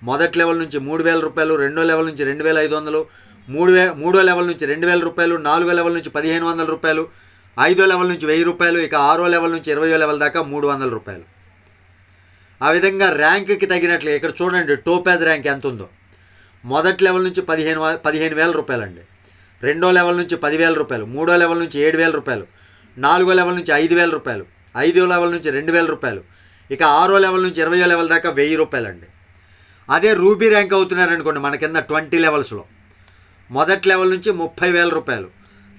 మొదటి లెవెల్ నుంచి 3,000 రూపాయలు, రెండో లెవెల్ నుంచి 2,500, మూడో లెవెల్ నుంచి 2,000 రూపాయలు, నాలుగో లెవెల్ నుంచి 1,500 రూపాయలు, ఐదో లెవెల్ నుంచి 1,000 రూపాయలు, ఇక ఆరో లెవెల్ నుంచి 20వ లెవెల్ దాకా 300 రూపాయలు. ఆ విధంగా ర్యాంక్కి తగినట్లు ఇక్కడ చూడండి టోపాజ్ ర్యాంక్ ఎంత ఉందో. మొదటి లెవెల్ నుంచి 15,000 రూపాయలండి, రెండో లెవెల్ నుంచి 10,000 రూపాయలు, మూడో లెవెల్ నుంచి 7,000 రూపాయలు, నాలుగో లెవెల్ నుంచి 5,000 రూపాయలు, ఐదో లెవెల్ నుంచి 2,000 రూపాయలు, ఇక ఆరో లెవెల్ నుంచి 20వ లెవెల్ దాకా 1,000 రూపాయలండి. అదే రూబీ ర్యాంక్ అవుతున్నారనుకోండి మన కింద 20 లెవెల్స్లో మొదటి లెవెల్ నుంచి 30,000 రూపాయలు,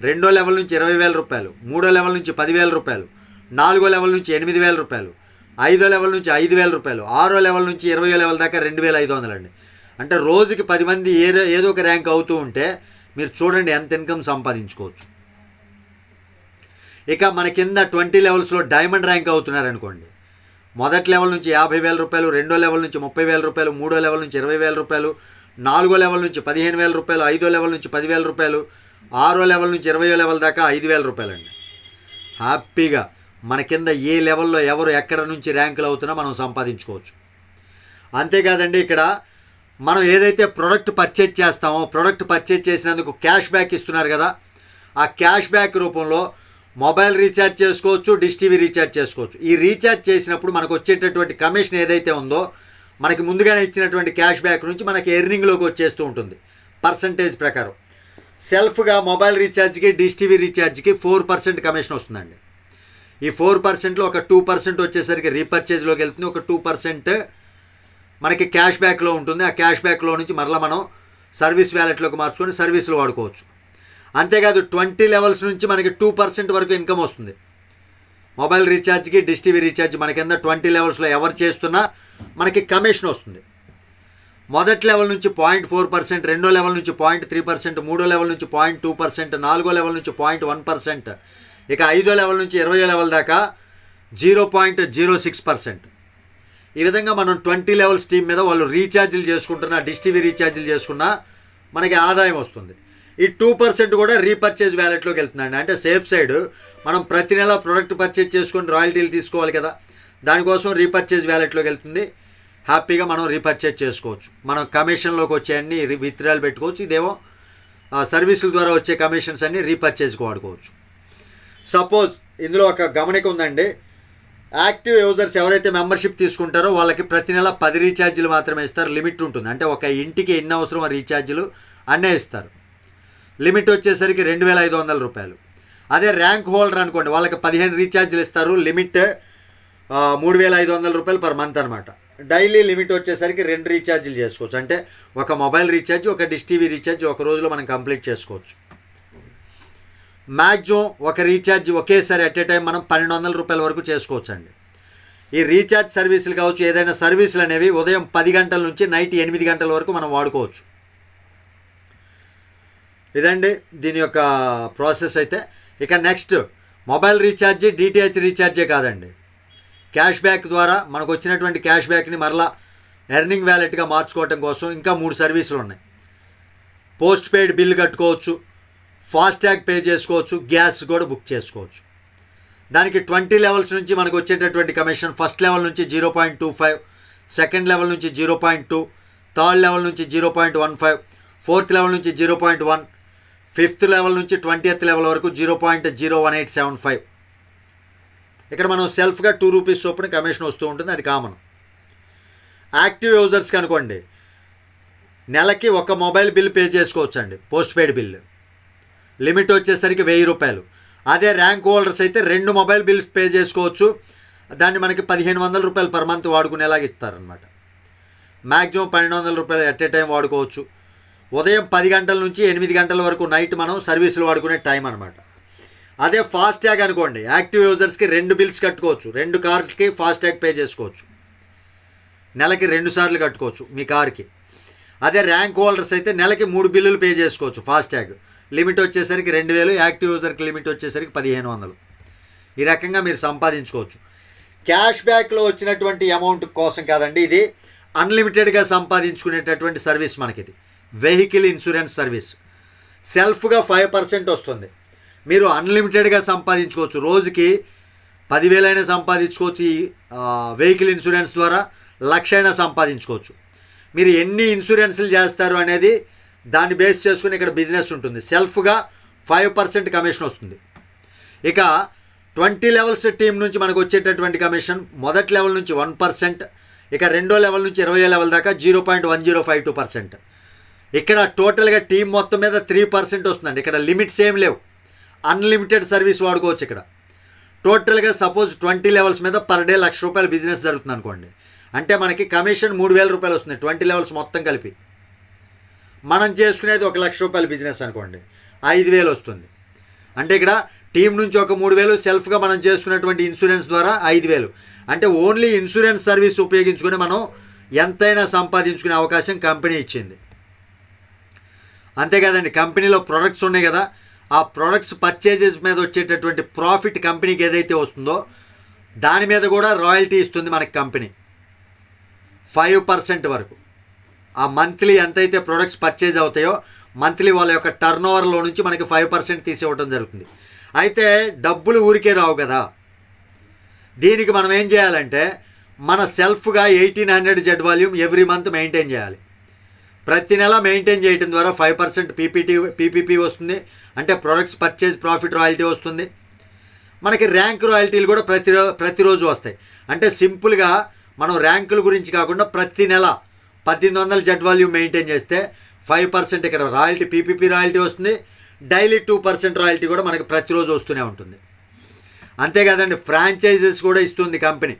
రెండో లెవెల్ నుంచి 20,000 రూపాయలు, మూడో లెవెల్ నుంచి 10,000 రూపాయలు, నాలుగో లెవెల్ నుంచి 8,000 రూపాయలు, ఐదో లెవెల్ నుంచి 5,000 రూపాయలు, ఆరో లెవెల్ నుంచి 20వ లెవెల్ దాకా 2,500 అండి. అంటే రోజుకి 10 మంది ఏదో ఒక ర్యాంక్ అవుతూ ఉంటే మీరు చూడండి ఎంత ఇన్కమ్ సంపాదించుకోవచ్చు. ఇక మన కింద 20 లెవెల్స్లో డైమండ్ ర్యాంక్ అవుతున్నారనుకోండి, మొదటి లెవెల్ నుంచి 50,000 రూపాయలు, రెండో లెవెల్ నుంచి 30,000 రూపాయలు, మూడో లెవెల్ నుంచి 20,000 రూపాయలు, నాలుగో లెవెల్ నుంచి 15,000 రూపాయలు, ఐదో లెవెల్ నుంచి 10,000 రూపాయలు, ఆరో లెవెల్ నుంచి 20వ లెవెల్ దాకా 5,000 రూపాయలండి. హ్యాపీగా మన కింద ఏ లెవెల్లో ఎవరు ఎక్కడ నుంచి ర్యాంకులు అవుతున్నా మనం సంపాదించుకోవచ్చు. అంతేకాదండి, ఇక్కడ మనం ఏదైతే ప్రోడక్ట్ పర్చేజ్ చేస్తామో ప్రోడక్ట్ పర్చేజ్ చేసినందుకు క్యాష్ బ్యాక్ ఇస్తున్నారు కదా, ఆ క్యాష్ బ్యాక్ రూపంలో మొబైల్ రీఛార్జ్ చేసుకోవచ్చు, డిష్ టీవీ రీఛార్జ్ చేసుకోవచ్చు. ఈ రీఛార్జ్ చేసినప్పుడు మనకు వచ్చేటటువంటి కమిషన్ ఏదైతే ఉందో మనకి ముందుగానే ఇచ్చినటువంటి క్యాష్ బ్యాక్ నుంచి మనకి ఎర్నింగ్లోకి వచ్చేస్తూ ఉంటుంది పర్సంటేజ్ ప్రకారం. సెల్ఫ్గా మొబైల్ రీఛార్జ్కి డిష్ టీవీ రీఛార్జ్కి 4% కమిషన్ వస్తుందండి. ఈ 4%లో ఒక 2% వచ్చేసరికి రీపర్చేజ్లోకి వెళ్తుంది, ఒక 2% మనకి క్యాష్ బ్యాక్లో ఉంటుంది. ఆ క్యాష్ బ్యాక్లో నుంచి మరలా మనం సర్వీస్ వ్యాలెట్లోకి మార్చుకొని సర్వీసులు వాడుకోవచ్చు. అంతేకాదు 20 లెవెల్స్ నుంచి మనకి 2% వరకు ఇన్కమ్ వస్తుంది. మొబైల్ రీఛార్జ్కి డిష్ టీవీ రీఛార్జ్ మన కింద 20 లెవెల్స్లో ఎవరు చేస్తున్నా మనకి కమిషన్ వస్తుంది. మొదటి లెవెల్ నుంచి 0.4%, రెండో లెవెల్ నుంచి 0.3%, మూడో లెవెల్ నుంచి 0.2%, నాలుగో లెవెల్ నుంచి 0.1%, ఇక ఐదో లెవెల్ నుంచి 20వ లెవెల్ దాకా 0.06%. ఈ విధంగా మనం 20 లెవెల్స్ టీం మీద వాళ్ళు రీఛార్జీలు చేసుకుంటున్నా, డిష్ టీవీ రీఛార్జీలు చేసుకున్నా మనకి ఆదాయం వస్తుంది. ఈ 2% కూడా రీపర్చేజ్ వ్యాలెట్లోకి వెళ్తుందండి. అంటే సేఫ్ సైడ్ మనం ప్రతి నెల ప్రోడక్ట్ పర్చేజ్ చేసుకొని రాయల్టీలు తీసుకోవాలి కదా, దానికోసం రీపర్చేజ్ వ్యాలెట్లోకి వెళ్తుంది. హ్యాపీగా మనం రీపర్చేజ్ చేసుకోవచ్చు. మనం కమిషన్లోకి వచ్చే అన్ని విత్డ్రాలు పెట్టుకోవచ్చు. ఇదేమో సర్వీసుల ద్వారా వచ్చే కమిషన్స్ అన్ని రీపర్చేజ్కి వాడుకోవచ్చు. సపోజ్ ఇందులో ఒక గమనిక ఉందండి, యాక్టివ్ యూజర్స్ ఎవరైతే మెంబర్షిప్ తీసుకుంటారో వాళ్ళకి ప్రతి నెల 10 రీఛార్జీలు మాత్రమే ఇస్తారు. లిమిట్ ఉంటుంది, అంటే ఒక ఇంటికి ఎన్ని అవసరం రీఛార్జీలు అన్నే ఇస్తారు. లిమిట్ వచ్చేసరికి 2500 రూపాయలు. అదే ర్యాంక్ హోల్డర్ అనుకోండి, వాళ్ళకి 15 రీఛార్జీలు ఇస్తారు. లిమిట్ 3500 రూపాయలు పర్ మంత్ అనమాట. డైలీ లిమిట్ వచ్చేసరికి 2 రీఛార్జీలు చేసుకోవచ్చు. అంటే ఒక మొబైల్ రీఛార్జ్, ఒక డిష్ టీవీ రీఛార్జ్ ఒక రోజులో మనం కంప్లీట్ చేసుకోవచ్చు. మ్యాక్సిమం ఒక రీఛార్జ్ ఒకేసారి అట్ ఏ టైం మనం 1200 రూపాయల వరకు చేసుకోవచ్చు అండి. ఈ రీఛార్జ్ సర్వీసులు కావచ్చు, ఏదైనా సర్వీసులు అనేవి ఉదయం 10 గంటల నుంచి నైట్ 8 గంటల వరకు మనం వాడుకోవచ్చు. ఇదండి దీని యొక్క ప్రాసెస్ అయితే. ఇక నెక్స్ట్ మొబైల్ రీఛార్జ్, డిటిహెచ్ రీఛార్జే కాదండి, క్యాష్ బ్యాక్ ద్వారా మనకు వచ్చినటువంటి క్యాష్ బ్యాక్ని మరలా ఎర్నింగ్ వ్యాలెట్గా మార్చుకోవటం కోసం ఇంకా 3 సర్వీసులు ఉన్నాయి. పోస్ట్ పెయిడ్ బిల్ కట్టుకోవచ్చు, ఫాస్టాగ్ పే చేసుకోవచ్చు, గ్యాస్ కూడా బుక్ చేసుకోవచ్చు. దానికి 20 లెవెల్స్ నుంచి మనకు వచ్చేటటువంటి కమిషన్ ఫస్ట్ లెవెల్ నుంచి 0.25, సెకండ్ లెవెల్ నుంచి 0.2, థర్డ్ లెవెల్ నుంచి 0.15, ఫోర్త్ లెవెల్ నుంచి 0.1, ఫిఫ్త్ లెవెల్ నుంచి 20th లెవెల్ వరకు 0.01875. ఇక్కడ మనం సెల్ఫ్గా 2 రూపీస్ చొప్పున కమిషన్ వస్తూ ఉంటుంది, అది కామన్. యాక్టివ్ యూజర్స్కి అనుకోండి నెలకి ఒక మొబైల్ బిల్ పే చేసుకోవచ్చు అండి, పోస్ట్ పెయిడ్ బిల్. లిమిట్ వచ్చేసరికి 1000 రూపాయలు. అదే ర్యాంక్ హోల్డర్స్ అయితే 2 మొబైల్ బిల్స్ పే చేసుకోవచ్చు. దాన్ని మనకి 1500 రూపాయలు పర్ మంత్ వాడుకునేలాగా ఇస్తారనమాట. మ్యాక్సిమం 1200 రూపాయలు ఎట్ ఏ టైం వాడుకోవచ్చు. ఉదయం 10 గంటల నుంచి 8 గంటల వరకు నైట్ మనం సర్వీసులు వాడుకునే టైం అనమాట. అదే ఫాస్టాగ్ అనుకోండి, యాక్టివ్ యూజర్స్కి 2 బిల్స్ కట్టుకోవచ్చు, 2 కార్లకి ఫాస్టాగ్ పే చేసుకోవచ్చు. నెలకి 2 సార్లు కట్టుకోవచ్చు మీ కార్కి. అదే ర్యాంక్ హోల్డర్స్ అయితే నెలకి 3 బిల్లులు పే చేసుకోవచ్చు ఫాస్టాగ్. లిమిట్ వచ్చేసరికి 2000, యాక్టివ్ యూజర్కి లిమిట్ వచ్చేసరికి 1500. ఈ రకంగా మీరు సంపాదించుకోవచ్చు. క్యాష్ బ్యాక్లో వచ్చినటువంటి అమౌంట్ కోసం కాదండి, ఇది అన్లిమిటెడ్గా సంపాదించుకునేటటువంటి సర్వీస్ మనకి. ఇది వెహికల్ ఇన్సూరెన్స్ సర్వీస్. సెల్ఫ్గా 5% వస్తుంది. మీరు అన్లిమిటెడ్గా సంపాదించుకోవచ్చు. రోజుకి 10,000 అయినా సంపాదించుకోవచ్చు. ఈ వెహికల్ ఇన్సూరెన్స్ ద్వారా 1,00,000 అయినా సంపాదించుకోవచ్చు. మీరు ఎన్ని ఇన్సూరెన్స్లు చేస్తారు అనేది దాన్ని బేస్ చేసుకుని ఇక్కడ బిజినెస్ ఉంటుంది. సెల్ఫ్గా 5% కమిషన్ వస్తుంది. ఇక 20 లెవెల్స్ టీం నుంచి మనకు వచ్చేటటువంటి కమిషన్ మొదటి లెవెల్ నుంచి 1%, ఇక రెండో లెవెల్ నుంచి 20 లెవెల్ దాకా 0.1052%. ఇక్కడ టోటల్గా టీం మొత్తం మీద 3% వస్తుందండి. ఇక్కడ లిమిట్స్ ఏం లేవు, అన్లిమిటెడ్ సర్వీస్ వాడుకోవచ్చు. ఇక్కడ టోటల్గా సపోజ్ 20 లెవెల్స్ మీద పర్ డే 1,00,000 రూపాయలు బిజినెస్ జరుగుతుంది అనుకోండి, అంటే మనకి కమిషన్ 3,000 రూపాయలు వస్తుంది 20 లెవెల్స్ మొత్తం కలిపి. మనం చేసుకునేది 1,00,000 రూపాయల బిజినెస్ అనుకోండి, 5,000 వస్తుంది. అంటే ఇక్కడ టీం నుంచి ఒక 3,000, సెల్ఫ్గా మనం చేసుకున్నటువంటి ఇన్సూరెన్స్ ద్వారా 5,000. అంటే ఓన్లీ ఇన్సూరెన్స్ సర్వీస్ ఉపయోగించుకుని మనం ఎంతైనా సంపాదించుకునే అవకాశం కంపెనీ ఇచ్చింది. అంతేకాదండి, కంపెనీలో ప్రొడక్ట్స్ ఉన్నాయి కదా, ఆ ప్రొడక్ట్స్ పర్చేజెస్ మీద వచ్చేటటువంటి ప్రాఫిట్ కంపెనీకి ఏదైతే వస్తుందో దాని మీద కూడా రాయల్టీ ఇస్తుంది మనకి కంపెనీ 5% వరకు. ఆ మంత్లీ ఎంతైతే ప్రొడక్ట్స్ పర్చేజ్ అవుతాయో మంత్లీ వాళ్ళ యొక్క టర్న్ ఓవర్లో నుంచి మనకి 5% తీసివ్వడం జరుగుతుంది. అయితే డబ్బులు ఊరికే రావు కదా, దీనికి మనం ఏం చేయాలంటే మన సెల్ఫ్గా 1800 Z volume every month maintain చేయాలి. ప్రతి నెల మెయింటైన్ చేయడం ద్వారా 5% పీపీపీ వస్తుంది, అంటే ప్రొడక్ట్స్ పర్చేజ్ ప్రాఫిట్ రాయల్టీ వస్తుంది. మనకి ర్యాంక్ రాయల్టీలు కూడా ప్రతిరోజు వస్తాయి. అంటే సింపుల్గా మనం ర్యాంకుల గురించి కాకుండా ప్రతి నెల 1800 జెడ్ వాల్యూమ్ మెయింటైన్ చేస్తే 5% ఇక్కడ రాయల్టీ పీపీపీ రాయల్టీ వస్తుంది. డైలీ 2% రాయల్టీ కూడా మనకి ప్రతిరోజు వస్తూనే ఉంటుంది. అంతేకాదండి, ఫ్రాంచైజెస్ కూడా ఇస్తుంది కంపెనీ.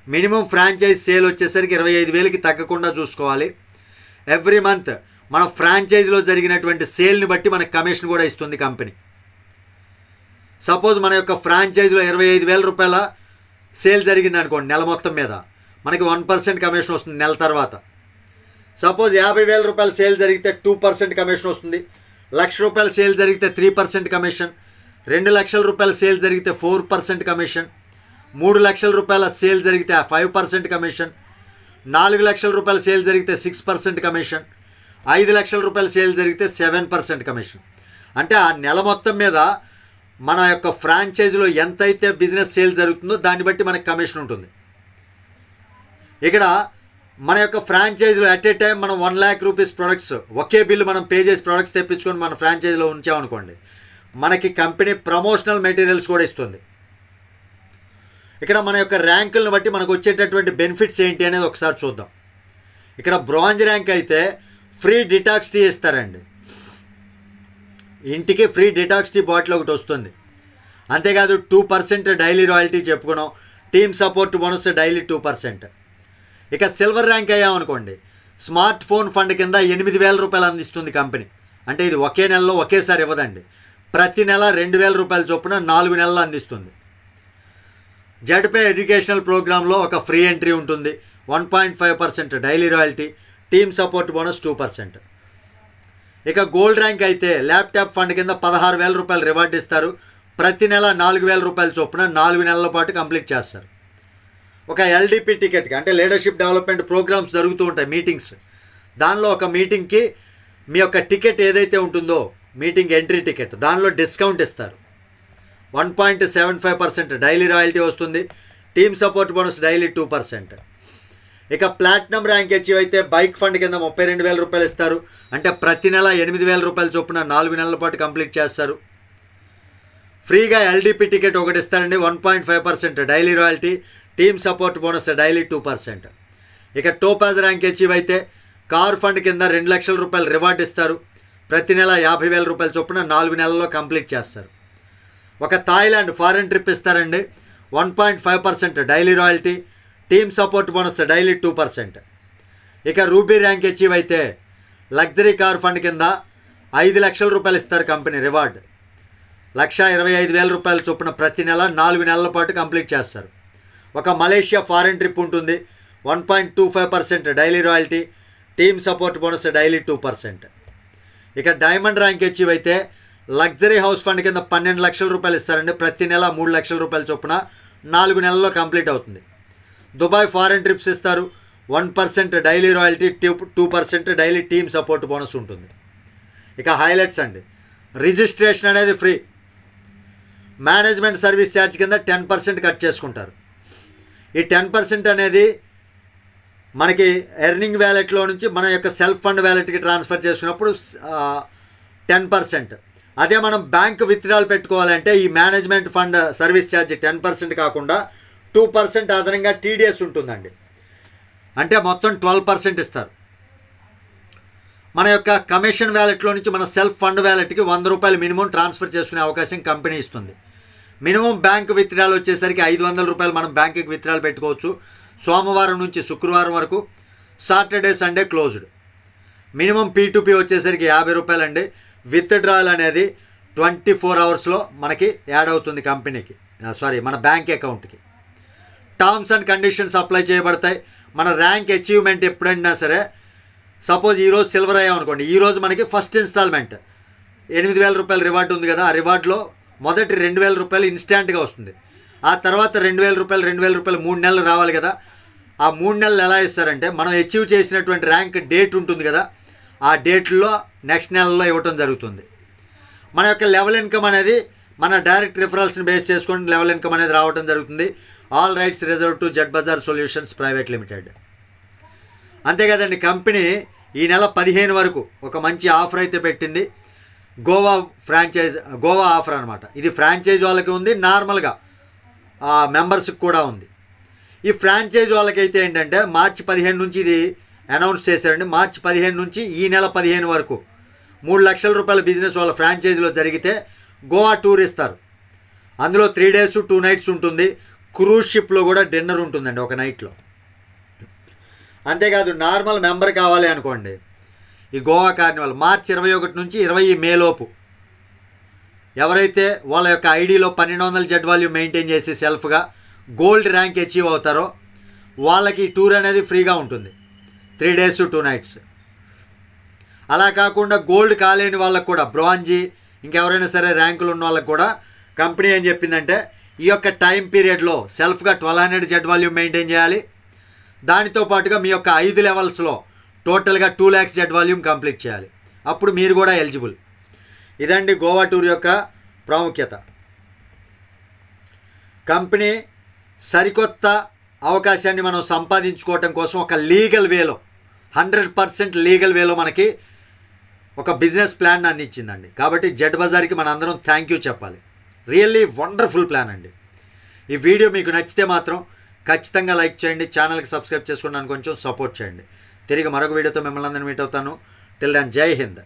మినిమం ఫ్రాంచైజ్ సేల్ వచ్చేసరికి 25,000కి తగ్గకుండా చూసుకోవాలి. ఎవ్రీ మంత్ మన ఫ్రాంచైజీలో జరిగినటువంటి సేల్ని బట్టి మనకు కమిషన్ కూడా ఇస్తుంది కంపెనీ. సపోజ్ మన యొక్క ఫ్రాంచైజీలో 25,000 రూపాయల సేల్ జరిగింది అనుకోండి, నెల మొత్తం మీద మనకి 1% కమిషన్ వస్తుంది నెల తర్వాత. సపోజ్ 50,000 రూపాయల సేల్ జరిగితే 2% కమిషన్ వస్తుంది. 1,00,000 రూపాయల సేల్ జరిగితే 3% కమిషన్. 2,00,000 రూపాయల సేల్ జరిగితే 4% కమిషన్. 3,00,000 రూపాయల సేల్ జరిగితే 5% కమిషన్. 4,00,000 రూపాయల సేల్ జరిగితే 6% కమిషన్. 5,00,000 రూపాయల సేల్ జరిగితే 7% కమిషన్. అంటే ఆ నెల మొత్తం మీద మన యొక్క ఫ్రాంచైజీలో ఎంతైతే బిజినెస్ సేల్ జరుగుతుందో దాన్ని బట్టి మనకి కమిషన్ ఉంటుంది. ఇక్కడ మన యొక్క ఫ్రాంచైజీలో అట్ ఏ టైం మనం 1,00,000 రూపీస్ ప్రొడక్ట్స్ ఒకే బిల్లు మనం పే చేసి ప్రొడక్ట్స్ తెప్పించుకొని మన ఫ్రాంచైజీలో ఉంచామనుకోండి, మనకి కంపెనీ ప్రమోషనల్ మెటీరియల్స్ కూడా ఇస్తుంది. ఇక్కడ మన యొక్క ర్యాంకులను బట్టి మనకు వచ్చేటటువంటి బెనిఫిట్స్ ఏంటి అనేది ఒకసారి చూద్దాం. ఇక్కడ బ్రాంజ్ ర్యాంక్ అయితే ఫ్రీ డిటాక్స్ టీ ఇస్తారండి. ఇంటికి ఫ్రీ డిటాక్స్ టీ బాటిల్ ఒకటి వస్తుంది. అంతేకాదు 2% డైలీ రాయల్టీ చెప్పుకున్నాం. Team support bonus daily 2%. ఇక సిల్వర్ ర్యాంక్ అయ్యామనుకోండి, స్మార్ట్ ఫోన్ ఫండ్ కింద 8,000 రూపాయలు అందిస్తుంది కంపెనీ. అంటే ఇది ఒకే నెలలో ఒకేసారి ఇవ్వదండి, ప్రతి నెల 2,000 రూపాయల చొప్పున 4 నెలలు అందిస్తుంది. జెడ్పే ఎడ్యుకేషనల్ ప్రోగ్రాంలో ఒక ఫ్రీ ఎంట్రీ ఉంటుంది. 1.5% daily royalty, team support bonus 2%. ఇక గోల్డ్ ర్యాంక్ అయితే ల్యాప్టాప్ ఫండ్ కింద 16,000 రూపాయలు రివార్డ్ ఇస్తారు. ప్రతి నెల 4,000 రూపాయల చొప్పున 4 నెలల పాటు కంప్లీట్ చేస్తారు. ఒక ఎల్డిపి టికెట్కి అంటే లీడర్షిప్ డెవలప్మెంట్ ప్రోగ్రామ్స్ జరుగుతూ ఉంటాయి, మీటింగ్స్. దానిలో ఒక మీటింగ్కి మీ యొక్క టికెట్ ఏదైతే ఉంటుందో, మీటింగ్ ఎంట్రీ టికెట్, దానిలో డిస్కౌంట్ ఇస్తారు. 1.75% డైలీ రాయల్టీ వస్తుంది. Team support bonus daily 2%. ఇక ప్లాటినం ర్యాంక్ అచీవ్ అయితే బైక్ ఫండ్ కింద 32,000 రూపాయలు ఇస్తారు. అంటే ప్రతి నెల 8,000 రూపాయల చొప్పున 4 నెలల పాటు కంప్లీట్ చేస్తారు. ఫ్రీగా ఎల్డిపి టికెట్ ఒకటి ఇస్తారండి. 1.5% daily royalty, team support bonus daily 2%. ఇక టోపాజ్ ర్యాంక్ అచీవ్ అయితే కార్ ఫండ్ కింద 2 లక్షల రూపాయలు రివార్డ్ ఇస్తారు. ప్రతి నెల 50,000 రూపాయల చొప్పున 4 నెలల్లో కంప్లీట్ చేస్తారు. ఒక థాయిలాండ్ ఫారెన్ ట్రిప్ ఇస్తారండి. 1.5% daily royalty, team support bonus daily 2%. ఇక రూబీ ర్యాంక్ అచీవ్ అయితే లగ్జరీ కార్ ఫండ్ కింద 5 లక్షల రూపాయలు ఇస్తారు కంపెనీ రివార్డ్. 1,25,000 రూపాయల చొప్పున ప్రతి నెల 4 నెలల పాటు కంప్లీట్ చేస్తారు. ఒక మలేషియా ఫారెన్ ట్రిప్ ఉంటుంది. 1.25% daily royalty, team support bonus daily 2%. ఇక డైమండ్ ర్యాంక్ అచీవ్ అయితే లగ్జరీ హౌస్ ఫండ్ కింద 12 లక్షల రూపాయలు ఇస్తారండి. ప్రతి నెల 3 లక్షల రూపాయల చొప్పున 4 నెలల్లో కంప్లీట్ అవుతుంది. దుబాయ్ ఫారెన్ ట్రిప్స్ ఇస్తారు. 1% daily royalty, 2% daily team support bonus ఉంటుంది. ఇక హైలైట్స్ అండి, రిజిస్ట్రేషన్ అనేది ఫ్రీ. మేనేజ్మెంట్ సర్వీస్ ఛార్జ్ కింద 10% కట్ చేసుకుంటారు. ఈ 10% అనేది మనకి ఎర్నింగ్ వ్యాలెట్లో నుంచి మన యొక్క సెల్ఫ్ ఫండ్ వ్యాలెట్కి ట్రాన్స్ఫర్ చేసుకున్నప్పుడు 10%. అదే మనం బ్యాంక్ విత్డ్రాల్ పెట్టుకోవాలంటే ఈ మేనేజ్మెంట్ ఫండ్ సర్వీస్ ఛార్జ్ 10% కాకుండా 2% అదనంగా టీడీఎస్ ఉంటుందండి. అంటే మొత్తం 12% ఇస్తారు. మన యొక్క కమిషన్ వ్యాలెట్లో నుంచి మన సెల్ఫ్ ఫండ్ వ్యాలెట్కి 100 రూపాయలు మినిమం ట్రాన్స్ఫర్ చేసుకునే అవకాశం కంపెనీ ఇస్తుంది. మినిమం బ్యాంక్ విత్డ్రాల్ వచ్చేసరికి 500 రూపాయలు మనం బ్యాంకుకి విత్డ్రాల్ పెట్టుకోవచ్చు. సోమవారం నుంచి శుక్రవారం వరకు, Saturday Sunday closed. Minimum P2P వచ్చేసరికి 50 రూపాయలు అండి. విత్డ్రాల్ అనేది 24 అవర్స్లో మనకి యాడ్ అవుతుంది కంపెనీకి, మన బ్యాంక్ అకౌంట్కి. టర్మ్స్ అండ్ కండిషన్స్ అప్లై చేయబడతాయి. మన ర్యాంక్ అచీవ్మెంట్ ఎప్పుడైనా సరే, సపోజ్ ఈరోజు సిల్వర్ అయ్యామనుకోండి, ఈరోజు మనకి ఫస్ట్ ఇన్స్టాల్మెంట్ 8,000 రూపాయలు రివార్డ్ ఉంది కదా, ఆ రివార్డ్లో మొదటి 2,000 రూపాయలు ఇన్స్టాంట్గా వస్తుంది. ఆ తర్వాత 2,000 రూపాయలు 3 నెలలు రావాలి కదా. ఆ 3 నెలలు ఎలా ఇస్తారంటే, మనం అచీవ్ చేసినటువంటి ర్యాంక్ డేట్ ఉంటుంది కదా, ఆ డేట్లో నెక్స్ట్ నెలలో ఇవ్వటం జరుగుతుంది. మన యొక్క లెవెల్ ఇన్కమ్ అనేది మన డైరెక్ట్ రిఫరల్స్ని బేస్ చేసుకొని లెవెల్ ఇన్కమ్ అనేది రావడం జరుగుతుంది. All rights reserve to Z bazaar solutions private limited. అంతే కదండి, కంపెనీ ఈ నెల 15 వరకు ఒక మంచి ఆఫర్ అయితే పెట్టింది. గోవా ఆఫర్ అనమాట. ఇది ఫ్రాంచైజ్ వాళ్ళకి ఉంది, నార్మల్గా మెంబర్స్కి కూడా ఉంది. ఈ ఫ్రాంచైజ్ వాళ్ళకైతే ఏంటంటే మార్చి 15 నుంచి ఇది అనౌన్స్ చేశారండి. మార్చి 15 నుంచి ఈ నెల 15 వరకు 3 లక్షల రూపాయల బిజినెస్ వాళ్ళ ఫ్రాంచైజీలో జరిగితే గోవా టూర్ ఇస్తారు. అందులో 3 days 2 nights ఉంటుంది. క్రూజ్ షిప్లో కూడా డిన్నర్ ఉంటుందండి ఒక నైట్లో. అంతేకాదు నార్మల్ మెంబర్ కావాలి అనుకోండి, ఈ గోవా కార్నివాల్ మార్చి 21 నుంచి 20 మే లోపు ఎవరైతే వాళ్ళ యొక్క ఐడిలో 1200 జెడ్ వాల్యూ మెయింటైన్ చేసి సెల్ఫ్గా గోల్డ్ ర్యాంక్ అచీవ్ అవుతారో వాళ్ళకి టూర్ అనేది ఫ్రీగా ఉంటుంది. 3 days 2 nights. అలా కాకుండా గోల్డ్ కాలేని వాళ్ళకు కూడా, బ్రాంజీ ఇంకెవరైనా సరే ర్యాంకులు ఉన్న వాళ్ళకు కూడా కంపెనీ ఏం చెప్పిందంటే, ఈ యొక్క టైం పీరియడ్లో సెల్ఫ్గా 1200 జెడ్ వాల్యూ మెయింటైన్ చేయాలి. దానితో పాటుగా మీ యొక్క 5 లెవెల్స్లో టోటల్గా 2 lakhs జెడ్ వాల్యూమ్ కంప్లీట్ చేయాలి. అప్పుడు మీరు కూడా ఎలిజిబుల్. ఇదండి గోవా టూర్ యొక్క ప్రాముఖ్యత. కంపెనీ సరికొత్త అవకాశాన్ని మనం సంపాదించుకోవటం కోసం ఒక లీగల్ వేలో, 100% లీగల్ వేలో మనకి ఒక బిజినెస్ ప్లాన్ అందించిందండి. కాబట్టి జెడ్ బజార్కి మన అందరం థ్యాంక్ యూ చెప్పాలి. రియల్లీ వండర్ఫుల్ ప్లాన్ అండి. ఈ వీడియో మీకు నచ్చితే మాత్రం ఖచ్చితంగా లైక్ చేయండి, ఛానల్కి సబ్స్క్రైబ్ చేసుకోండి, కొంచెం సపోర్ట్ చేయండి. తిరిగి మరొక వీడియోతో మిమ్మల్ని అందరినీ మీట్ అవుతాను. టిల్ దెన్ జై హింద్.